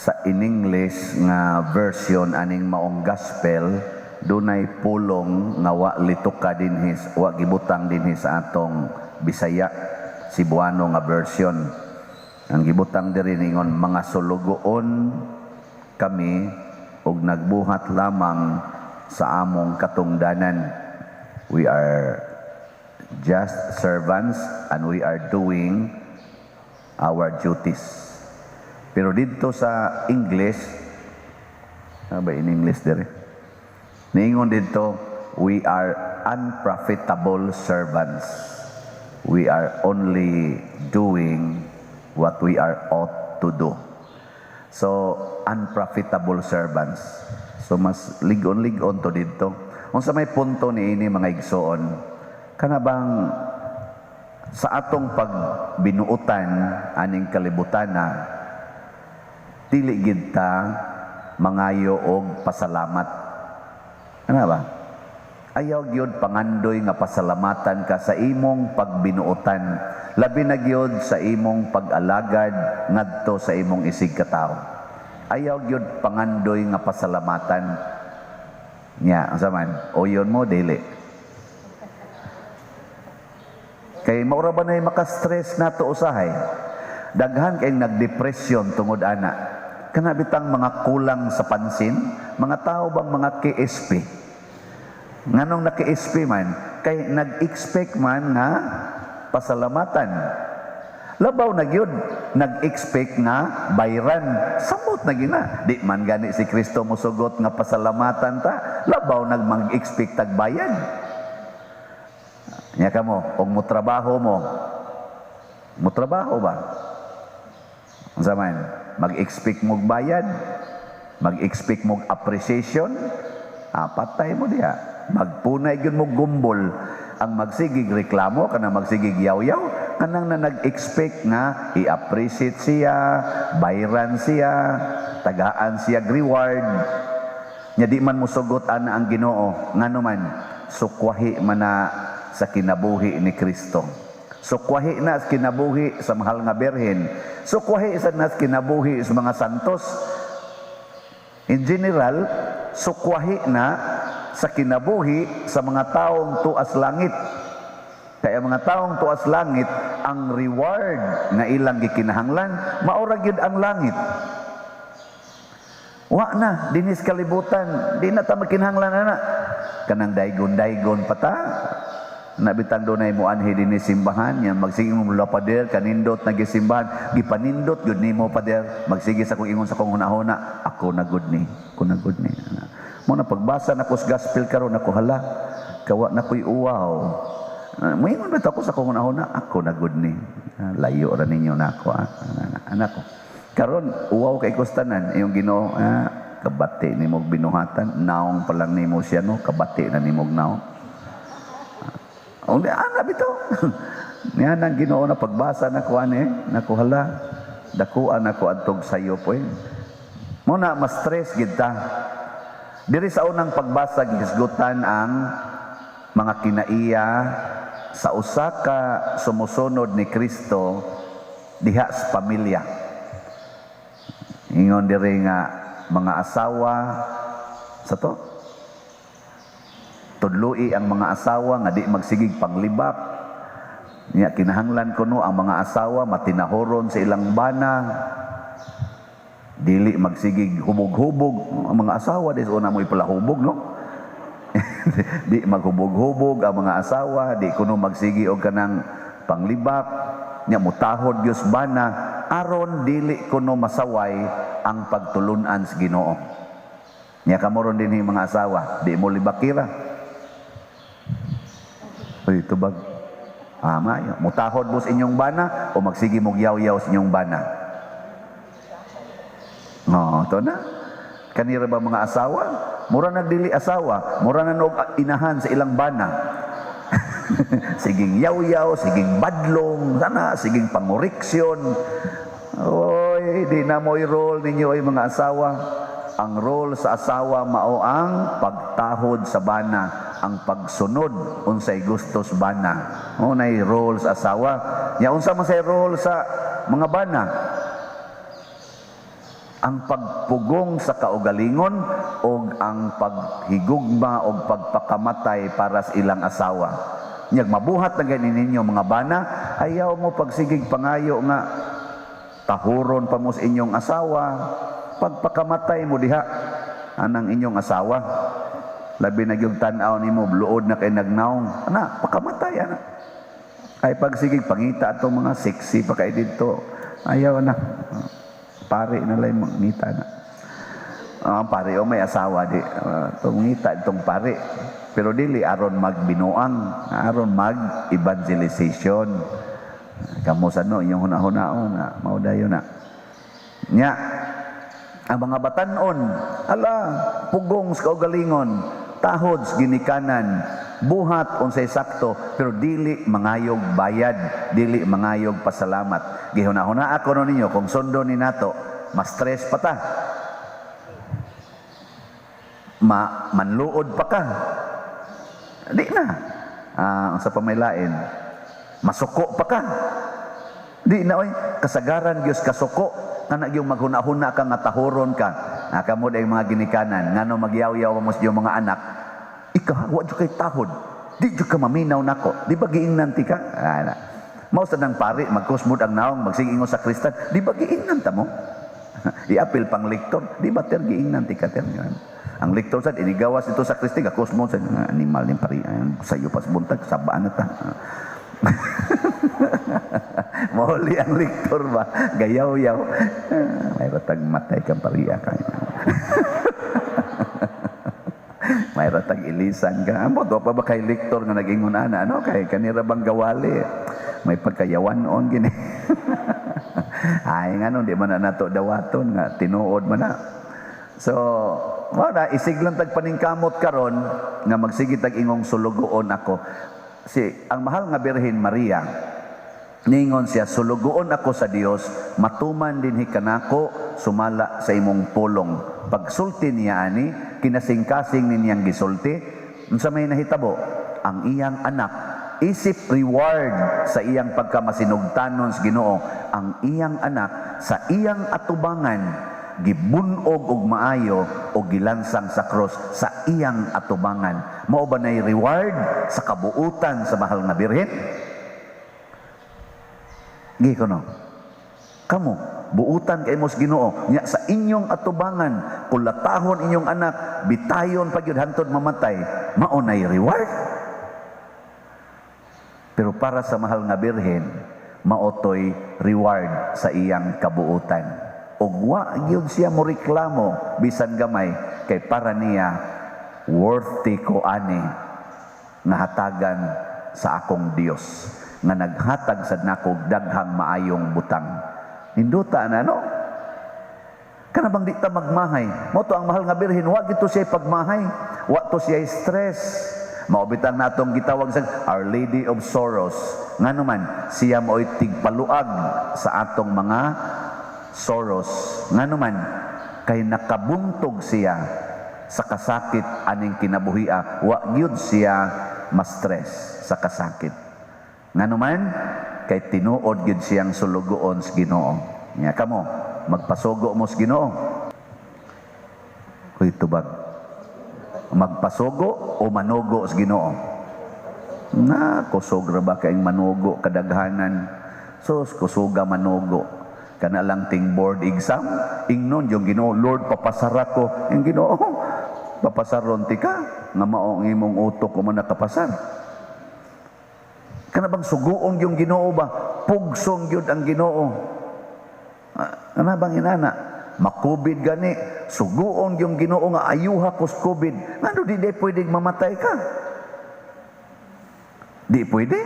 sa in English nga version aning maong gospel dunay pulong nga wa lituka dinhi, wa gibutang dinhi sa atong Bisaya Cebuano nga version. Ang gibutang diri ningon, mga sulugoon kami ug nagbuhat lamang sa among katungdanan. We are just servants and we are doing our duties. Pero dito sa English, ano ba in English dere? Niingon dito, we are unprofitable servants. We are only doing what we are ought to do. So, unprofitable servants. So, mas ligon-ligon to dito. Kung sa may punto ni ini mga igsoon, kanabang sa atong pagbinuutan aning kalibutana, dili gid ta mangayo og pasalamat. Ano ba? Ayaw gyud pangandoy nga pasalamatan ka sa imong pagbinuutan, labi na gyud sa imong pag-alagad ngadto sa imong isig katawo. Ayaw gyud pangandoy nga pasalamatan nya asaman oyon mo dili. Kay maura ba nay maka-stress nato usahay? Daghan kay nagdepresyon tungod ana. Kana bitang mga kulang sa pansin, mga tao bang mga KSP. Nganong naki-SP man, kay nag-expect man nga pasalamatan. Labaw na gyud, nag-expect nga bayran. Samot na gina. Di man gani si Kristo mosugot nga pasalamatan ta, labaw nag-expect tag bayad. Nya kamo, og mutrabaho mo. Mutrabaho ba? Unsa man, mag-expect mo bayad, mag-expect mo appreciation, patay mo diha. Magpunay gyud mo gumbol ang magsigig reklamo kana magsigig yaw-yaw kanang na nag-expect nga i-appreciate siya, bayran siya, tagaan siya reward. Nya di man mosugot ana ang Ginoo ngano man sukwahi man na sa kinabuhi ni Kristo. Sukwahi na sa kinabuhi sa mahal nga berhen. Sukwahi sa nas kinabuhi sa mga santos. In general, sukwahi na sa kinabuhi sa mga taong tuas langit. Kaya mga taong tuas langit, ang reward nga ilang gikinahanglan, maura gyud ang langit. Wa na, dinis kalibutan, di na ta makinahanglan na. Kanang daygon-daygon pata, nabitang doon ay mo anhi dinis simbahan, yan magsiging mo mula pader, kanindot na gisimbahan, gipanindot, good ni mo pader, magsige sa kong ingon sa kong hunahuna, ako na good ni, ako na good ni. Muna pagbasa na ko sa gospel karon ako hala kawa na ko'y uwaw. Moingon ba ako sa kung una ako na good ni. Layo ra ninyo na ako anak ko. Karon uwaw kay kustanan yung Ginoo kabati nimo binuhatan naong pa lang nimo siya no kabati na nimo naong. Undi ana bitaw. Niya nang Ginoo na pagbasa na ko ani nako hala dakuan ako adtog sayo po. Muna mas stress gid ta. Diri sa unang pagbasa gisgutan ang mga kinaiya sa usa ka sumusunod ni Kristo diha sa pamilya. Ingon diri nga mga asawa sa to tudloi ang mga asawa nga di magsigig panglibak. Nya kinahanglan kuno ang mga asawa matinahoron sa ilang bana. Dili magsigig hubog-hubog ang mga asawa des una mo ipalahubog no. Di maghubog-hubog ang mga asawa, di kuno magsigi og kanang panglibak, nya mutahod Dios bana aron dili kuno masaway ang pagtulunan sa Ginoo. Nya kamoron dinhi mga asawa, di mo libakira. Oy tubag. Mayo, mutahod mo sa inyong bana o magsigi mo yaw-yaw sa inyong bana. No, to na. Kanira ba mga asawa? Mura nagdili asawa, mura na nog inahan sa ilang bana. Siging yaw-yaw, siging badlong, sana siging pangoriksyon. Oy, di na mo'y role ninyo ay mga asawa. Ang role sa asawa mao ang pagtahod sa bana, ang pagsunod unsay gustos bana. Unay role sa asawa. Nya unsa man say role sa mga bana? ang pagpugong sa kaugalingon o ang paghigugma o pagpakamatay para sa ilang asawa. Nyag mabuhat na ganin ninyo mga bana, ayaw mo pagsigig pangayo nga tahuron pa mo sa inyong asawa, pagpakamatay mo diha anang inyong asawa. Labi na yung tanaw nimo bluod na kay nagnaong, ana pakamatay ana. Ay pagsigig pangita atong mga sexy pa kay dito, ayaw na. Pare na lang mangita na. Pare o may asawa di. Tungita itong pare. Pero dili aron magbinuang, aron mag-evangelization. Kamu sa no, yung hunahunao na, maudayo na. Nya, ang mga batanon, ala, pugong sa kaugalingon, tahod sa ginikanan, buhat unsay sakto, pero dili mangayog bayad, dili mangayog pasalamat. Gihuna-huna ako no ninyo, kung sundo ni nato, mas stress pa ta. Manluod pa ka. Di na. Sa pamailain, masuko pa ka. Di na, oy, kasagaran Diyos kasuko, nga yung maghuna-huna ka nga tahuron ka. Kamo day mga ginikanan, nga no magyaw-yaw mo sa mga anak, ikaw, wa kay tahod. Di jud ka maminaw nako. Di ba giingnan ti ka? Mao sa nang pari magkusmod ang naong magsigingon sa Kristan. Di ba giingnan ta mo? Iapil pang lektor. Di ba ter giingnan ti ka ter? Ang lektor sad inigawas ito sa Kristi gakusmod sa animal ni pari. Sayo pas buntag sabaan na ta. Mahuli ang lektor ba? Gayaw-yaw. May ratag matay kang pariya ka. May ratag ilisan ka. Amo to pa ba kay lektor nga nag-ingon ana ano kay kanira bang gawali? May pagkayawan on gini. Ay ngano di man na nato dawaton nga tinuod man na. So, wala isiglang tag paningkamot karon nga magsige tag ingong sulugoon ako. Ang mahal nga Birhen Maria, ningon siya, sulugoon ako sa Dios, matuman dinhi kanako, sumala sa imong pulong. Pagsulti niya ani, kinasing-kasing ninyang gisulti, unsa may nahitabo, ang iyang anak, isip reward sa iyang pagkamasinugtanon sa Ginoo, ang iyang anak sa iyang atubangan, gibunog og maayo o gilansang sa cross sa iyang atubangan. Mao ba nay reward sa kabuutan sa mahal nga Birhen? Gi kono. Kamo buutan kay mos Ginoo nya sa inyong atubangan kulatahon inyong anak bitayon pagyud hantod mamatay, mao nay reward. Pero para sa mahal nga Birhen, maotoy reward sa iyang kabuutan. Og wa gyud siya mo reklamo bisan gamay kay para niya worthy ko ani nga hatagan sa akong Dios nga naghatag sad nako daghang maayong butang. Ninduta na no? Kana bang di ta magmahay? Mo to ang mahal nga Birhen, wa gito siya pagmahay, wa to siya stress. Maobitang natong gitawag sa Our Lady of Sorrows. Ngano man siya mo'y tigpaluag sa atong mga sorrows. Ngano man kay nakabuntog siya sa kasakit aning kinabuhia, wa gyud siya ma-stress sa kasakit. Ngano man kay tinuod gyud siyang sulugoon sa Ginoo. Nya kamo magpasugo mo sa Ginoo. Kuy tubag. Magpasugo o manugo sa Ginoo. Na kusog ra ba kay manugo kadaghanan. Sus kusuga manugo. Kana lang ting board exam, ingnon yung Ginoo, Lord papasara ko. Yung Ginoo, papasaron ti ka, nga maong imong utok ko man nakapasar. Kana bang suguong yung Ginoo ba? Pugsong yun ang Ginoo. Kana bang inana? Makubid gani, suguong yung Ginoo nga ayuha ko sa COVID. Ano di pwedeng mamatay ka? Di pwede?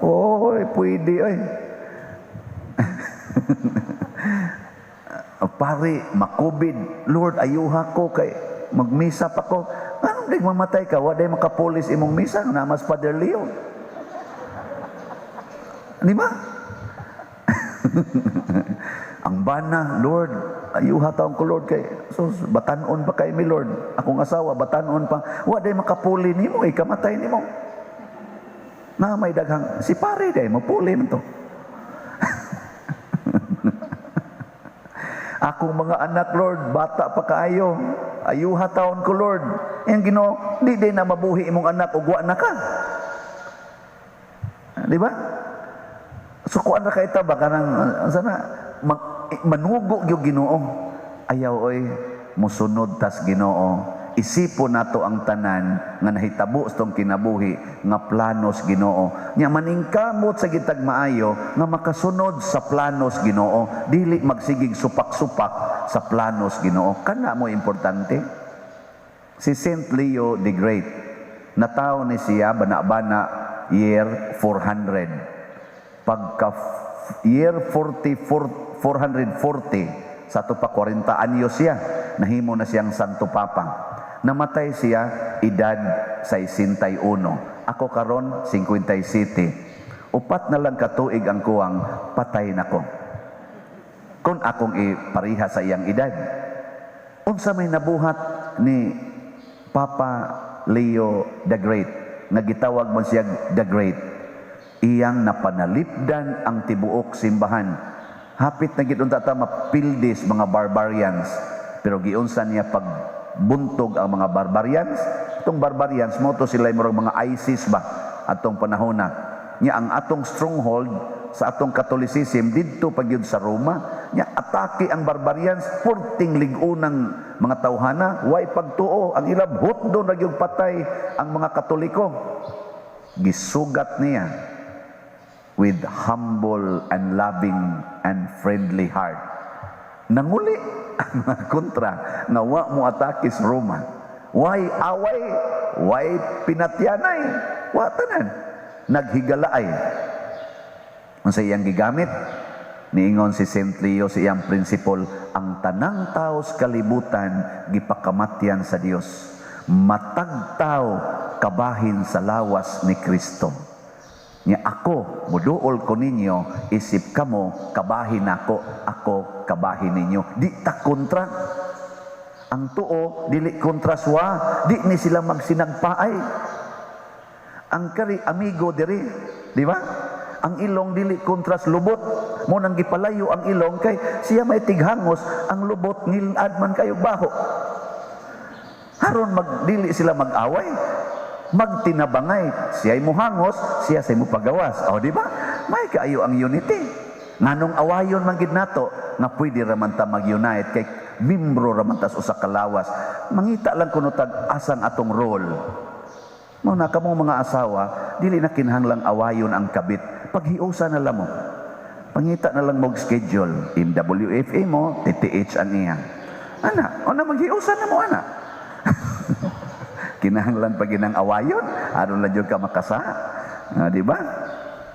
Oy, pwede ay. Pare, makubid, Lord, ayuha ko kay magmisa pa ko. Anong di mamatay ka? Waday makapulis imong misa, namas Father Leo. Di ba? Ang bana, Lord, ayuha taong ko, Lord, kay so, batanon pa kay mi, Lord. Akong asawa, batanon pa. Waday makapuli nimo, ikamatay nimo. Na may daghang, si pare day, mapuli man to. Akong mga anak, Lord, bata pa kaayo. Ayuha taon ko, Lord. Yang Ginoo, di na mabuhi imong anak ug wa na ka. Di ba? So kuan na kay ta ba kanang sana manugo gyud Ginoo. Ayaw oy musunod tas Ginoo. Isipon nato ang tanan nga nahitabo sa tong kinabuhi nga planos Ginoo. Nya maningkamot sa gitag maayo nga makasunod sa planos Ginoo, dili magsigig supak-supak sa planos Ginoo. Kana mo importante. Si Saint Leo the Great, natawo ni siya bana-bana year 400. Pagka year 440 sa to pa 40 anyos siya, nahimo na siyang Santo Papa. Namatay siya edad 61. Ako karon 57. Upat na lang katuig ang kuwang patay nako. Kung akong ipariha sa iyang edad. Unsa may nabuhat ni Papa Leo the Great, nga gitawag man siya the Great. Iyang napanalipdan ang tibuok simbahan. Hapit na gid unta ta mapildis mga barbarians, pero giunsa niya pag buntog ang mga barbarians. Itong barbarians mo to sila murag mga ISIS ba atong panahon na. Nya ang atong stronghold sa atong Catholicism didto pagyud sa Roma. Nya atake ang barbarians, purting ligunang mga tawhana, way pagtuo, ang ilabhot do nagyug patay ang mga Katoliko. Gisugat niya with humble and loving and friendly heart. Nanguli ang mga kontra nga wa mo atake sa Roma. Way away, way pinatyanay, wa tanan, naghigalaay. Unsa iyang gigamit? Niingon si Saint Leo sa iyang principle, ang tanang tao sa kalibutan gipakamatyan sa Dios. Matag tao kabahin sa lawas ni Kristo. Nya ako, muduol ko ninyo, isip kamo, kabahin ako kabahin ninyo. Di ta kontra. Ang tuo, dili kontra swa, di ni sila magsinagpaay. Ang kari, amigo diri, di ba? Ang ilong dili kontra sa lubot. Mo nang gipalayo ang ilong, kay siya may tighangos, ang lubot ngilad man kayo baho. Haron dili sila mag-away. Magtinabangay, siya'y muhangos, siya sa'y mupagawas. O, di ba? May kaayo ang unity. Nganong awayon man gid nato nga pwede raman ta mag-unite kay membro raman ta sa usa ka lawas. Mangita lang kuno tag asang atong role. Mao na kamong mga asawa, dili na kinahanglang awayon ang kabit. Paghiusa na lang mo. Pangita na lang mo schedule. MWFA mo, TTH ang iya. Ana, o na maghiusa na mo ana. Kinahanglan pa ginang awayon, aron lang jud ka makasa. Di ba?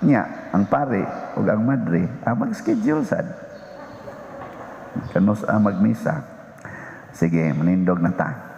Nya, ang pare ug ang madre, mag-schedule sad. Kanus magmisa. Sige, manindog na ta.